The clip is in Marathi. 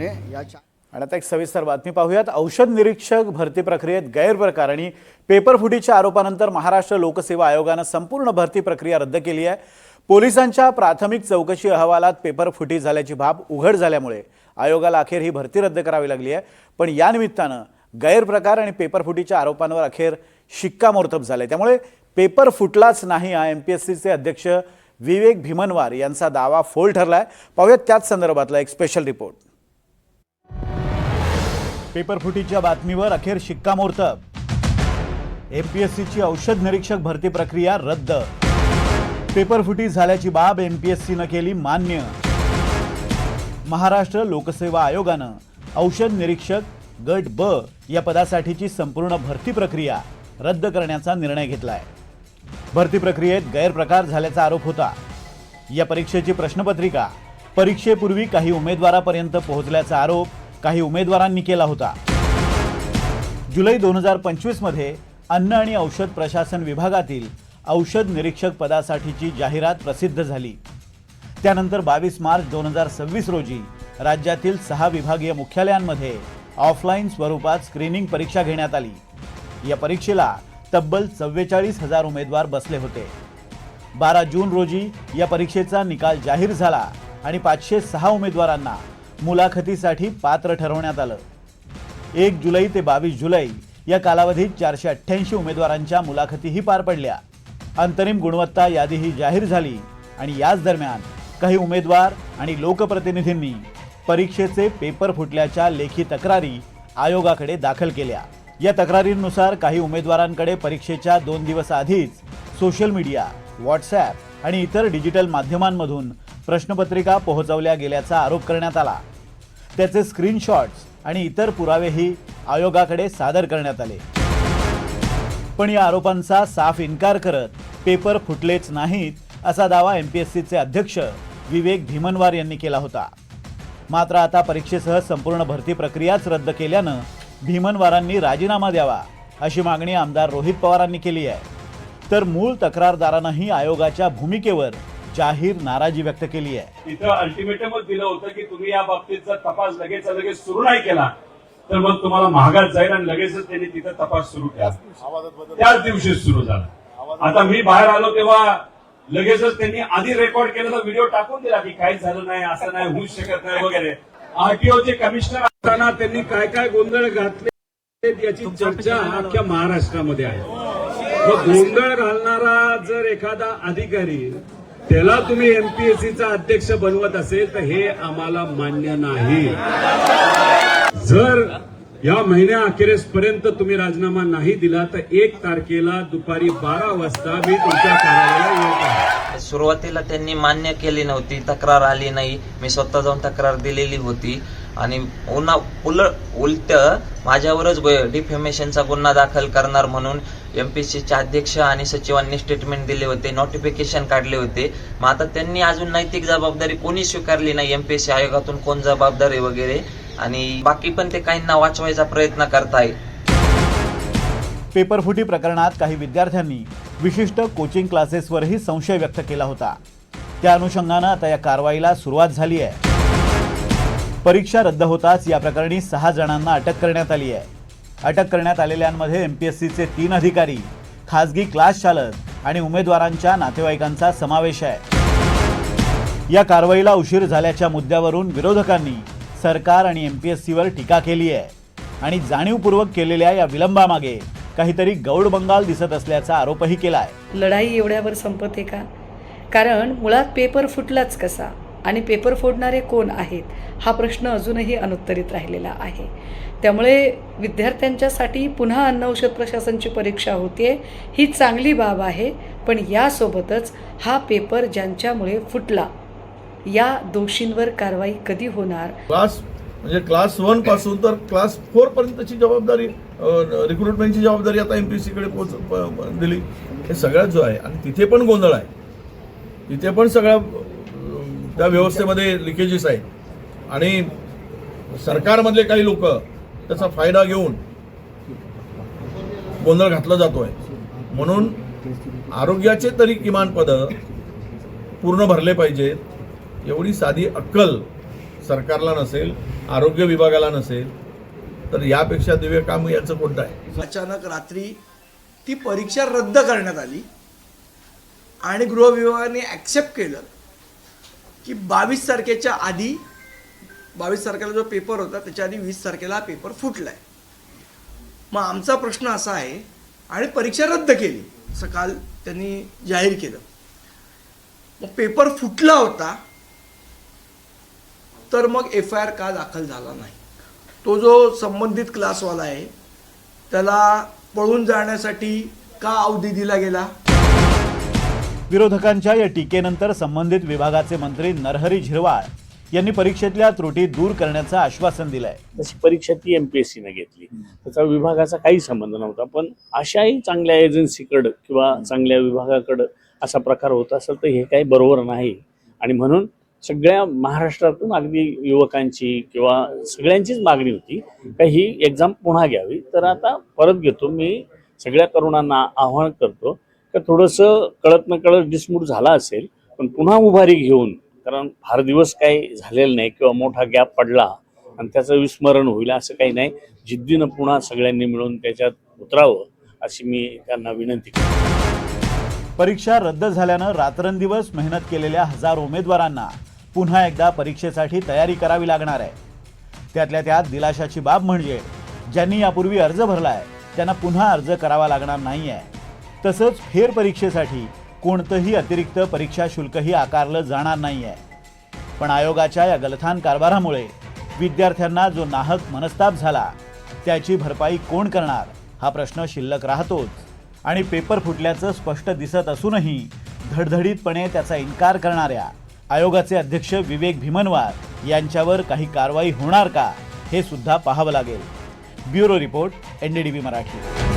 आणि आता एक सविस्तर बातमी पाहूयात। औषध निरीक्षक भरती प्रक्रियेत गैरप्रकार आणि पेपरफुटीच्या आरोपानंतर महाराष्ट्र लोकसेवा आयोगाने संपूर्ण भरती प्रक्रिया रद्द केली आहे। पोलिसांच्या प्राथमिक चौकशी अहवालात पेपरफुटी झाल्याची बाब उघड झाल्यामुळे आयोगाला अखेर ही भरती रद्द करावी लागली आहे। पण या निमित्ताने गैरप्रकार आणि पेपरफुटीच्या आरोपांवर अखेर शिक्कामोर्तब झाले। त्यामुळे पेपर फुटलाच नाही हा एमपीएससीचे अध्यक्ष विवेक भीमनवार यांचा दावा फोल ठरलाय। पाहूयात त्याच संदर्भातला एक स्पेशल रिपोर्ट। पेपरफुटीच्या बातमीवर अखेर शिक्कामोर्तब। एमपीएससीची औषध निरीक्षक भरती प्रक्रिया रद्द। पेपरफुटी झाल्याची बाब एमपीएससीने केली मान्य। महाराष्ट्र लोकसेवा आयोगाने औषध निरीक्षक गट ब या पदासाठीची संपूर्ण भरती प्रक्रिया रद्द करण्याचा निर्णय घेतलाय। भरती प्रक्रियेत गैरप्रकार झाल्याचा आरोप होता। या परीक्षेची प्रश्नपत्रिका परीक्षेपूर्वी काही उमेदवारांपर्यंत पोहोचल्याचा आरोप काही उमेदवारांनी केला होता। जुलै 2025 मध्ये अन्न आणि औषध प्रशासन विभागातील औषध निरीक्षक पदासाठीची जाहिरात प्रसिद्ध झाली। त्यानंतर 22 मार्च 2026 रोजी राज्यातील 6 विभागीय मुख्यालयांमध्ये ऑफलाईन स्वरूपात स्क्रीनिंग परीक्षा घेण्यात आली। या परीक्षेला तब्बल 44,000 उमेदवार बसले होते। 12 जून रोजी या परीक्षेचा निकाल जाहीर झाला आणि 506 उमेदवारांना मुलाखतीसाठी पात्र ठरवण्यात आलं। 1 जुलै ते 22 जुलै या कालावधीत 488 उमेदवारांच्या मुलाखतीही पार पडल्या। अंतरिम गुणवत्ता यादीही जाहीर झाली आणि याच दरम्यान काही उमेदवार आणि लोकप्रतिनिधींनी परीक्षेचे पेपर फुटल्याच्या लेखी तक्रारी आयोगाकडे दाखल केल्या। या तक्रारींनुसार काही उमेदवारांकडे परीक्षेच्या 2 दिवस आधीच सोशल मीडिया, व्हॉट्सॲप आणि इतर डिजिटल माध्यमांमधून प्रश्नपत्रिका पोहोचवल्या गेल्याचा आरोप करण्यात आला। त्याचे स्क्रीनशॉट्स आणि इतर पुरावेही आयोगाकडे सादर करण्यात आले। पण या आरोपांचा साफ इन्कार करत पेपर फुटलेच नाहीत असा दावा एमपीएससीचे अध्यक्ष विवेक भीमनवार यांनी केला होता। मात्र आता परीक्षेसह संपूर्ण भरती प्रक्रियाच रद्द केल्यानं भीमनवारांनी राजीनामा द्यावा अशी मागणी आमदार रोहित पवारांनी केली आहे। तर मूळ तक्रारदारांनीही आयोगाच्या भूमिकेवर जाहीर नाराजी व्यक्त केली आहे। इथं अल्टिमेटमच दिलं होतं की तुम्ही या बाबतीचा तपास लगेच सुरू नाही केला तर मग तुम्हाला महागात जाईल आणि लगेचच त्यांनी तिथं तपास सुरू केला। त्याच दिवशी सुरू झाला। आता मी बाहेर आलो तेव्हा लगेचच त्यांनी आधी रेकॉर्ड केलेला व्हिडिओ टाकून दिला की काहीच झालं नाही, असं नाही होऊ शकत नाही वगैरे। आरटीओचे कमिशनर असताना त्यांनी काय काय गोंधळ घातले याची चर्चा अख्ख्या महाराष्ट्रामध्ये आहे। मग गोंधळ घालणारा जर एखादा अधिकारी त्याला तुम्ही एमपीएससीचा अध्यक्ष बनवत असेल तर हे आम्हाला मान्य नाही। जर या महिन्या अखेरेपर्यंत तुम्ही राजीनामा नाही दिला तर 1 तारखेला दुपारी 12 वाजता मी तुमच्या कार्यालयाला येत आहे। सुरुवातीला त्यांनी मान्य केली नव्हती, तक्रार आली नाही, मी स्वतः जाऊन तक्रार दिलेली होती आणि उलट माझ्यावरच डिफेमेशनचा गुन्हा दाखल करणार म्हणून एमपीएससीचे अध्यक्ष आणि सचिवांनी स्टेटमेंट दिले होते, नोटिफिकेशन काढले होते। मग आता त्यांनी अजून नैतिक जबाबदारी कोणी स्वीकारली नाही, एमपीएससी आयोगातून कोण जबाबदार आहे वगैरे, आणि बाकी पण ते काहींना वाचवायचा प्रयत्न करताय। पेपरफुटी प्रकरणात काही विद्यार्थ्यांनी विशिष्ट कोचिंग क्लासेसवरही संशय व्यक्त केला होता। त्या अनुषंगाने आता या कारवाईला सुरुवात झाली आहे। परीक्षा रद्द होताच या प्रकरणी 6 जणांना अटक करण्यात आली आहे। अटक करण्यात आलेल्यांमध्ये एमपीएससीचे 3 अधिकारी, खासगी क्लास चालक आणि उमेदवारांच्या नातेवाईकांचा समावेश आहे। या कारवाईला उशीर झाल्याच्या मुद्द्यावरून विरोधकांनी सरकार आणि एमपीएससीवर टीका केली आहे आणि जाणीवपूर्वक केलेल्या या विलंबामागे काहीतरी गौड बंगाल दिसत असल्याचा आरोपही केलाय। लढाई एवढ्यावर संपते का? कारण मुळात पेपर फुटलाच कसा आणि पेपर फोडणारे कोण आहेत हा प्रश्न अजूनही अनुत्तरित राहिलेला आहे। त्यामुळे विद्यार्थ्यांच्यासाठी पुन्हा अन्न औषध प्रशासनची परीक्षा होते ही चांगली बाब आहे, पण यासोबतच हा पेपर ज्यांच्यामुळे फुटला या दोषींवर कारवाई कधी होणार? क्लास 1 पासून तर क्लास 4 पर्यंतची जबाबदारी, रिक्रुटमेंटची जबाबदारी आता एमपीएससी कडे दिली। हे सगळ्यात जो आहे आणि तिथे पण गोंधळ आहे, तिथे पण सगळ्या त्या व्यवस्थेमध्ये लिकेजेस आहेत आणि सरकारमधले काही लोक त्याचा फायदा घेऊन गोंधळ घातला जातोय। म्हणून आरोग्याचे तरी किमान पद पूर्ण भरले पाहिजेत एवढी साधी अक्कल सरकारला नसेल आरोग्य विभागाला नसेल तर यापेक्षा दिव्य काम याचं कोणतं आहे? अचानक रात्री ती परीक्षा रद्द करण्यात आली आणि गृहविभागाने ॲक्सेप्ट केलं की 22 तारखेच्या आधी 22 तारखेला जो पेपर होता त्याच्या आधी 20 तारखेला हा पेपर फुटला आहे. मग आमचा प्रश्न असा आहे आणि परीक्षा रद्द केली असं काल त्यांनी जाहीर केलं. मग पेपर फुटला होता तर मग FIR का दाखल झाला नाही? तो जो संबंधित क्लासवाला आहे त्याला पळून जाण्यासाठी का अवधी दिला गेला? विरोधकांच्या या टीकेनंतर संबंधित विभागाचे मंत्री नरहरी झिरवाळ यांनी परीक्षेतल्या त्रुटी दूर करण्याचं आश्वासन दिलंय. तशी परीक्षा ती MPSCने घेतली, त्याचा विभागाचा काही संबंध नव्हता. पण अशाही चांगल्या एजन्सीकडं किंवा चांगल्या विभागाकडं असा प्रकार होत असेल तर हे काही बरोबर नाही. आणि म्हणून सगळ्या महाराष्ट्रातून अगदी युवकांची किंवा सगळ्यांचीच मागणी होती का ही एक्झाम पुन्हा घ्यावी. तर आता परत घेतो, मी सगळ्या तरुणांना आवाहन करतो का थोडंसं कळत न कळत डिसमूड झाला असेल पण पुन्हा उभारी घेऊन, कारण फार दिवस काही झालेलं नाही किंवा मोठा गॅप पडला आणि त्याचं विस्मरण होईल असं काही नाही, जिद्दीनं पुन्हा सगळ्यांनी मिळून त्याच्यात उतरावं अशी मी त्यांना विनंती करतो. परीक्षा रद्द झाल्यानं रात्रंदिवस मेहनत केलेल्या हजारो उमेदवारांना पुन्हा एकदा परीक्षेसाठी तयारी करावी लागणार आहे. त्यातल्या त्यात दिलाशाची बाब म्हणजे ज्यांनी यापूर्वी अर्ज भरलाय त्यांना पुन्हा अर्ज करावा लागणार नाहीये. तसंच फेरपरीक्षेसाठी कोणतंही अतिरिक्त परीक्षा शुल्कही आकारलं जाणार नाहीये. पण आयोगाच्या या गलथान कारभारामुळे विद्यार्थ्यांना जो नाहक मनस्ताप झाला त्याची भरपाई कोण करणार हा प्रश्न शिल्लक राहतोच. आणि पेपर फुटल्याचं स्पष्ट दिसत असूनही धडधडीतपणे त्याचा इन्कार करणाऱ्या आयोगाचे अध्यक्ष विवेक भीमनवार यांच्यावर काही कारवाई होणार का हे सुद्धा पाहावं लागेल. Bureau report, NDTV Marathi.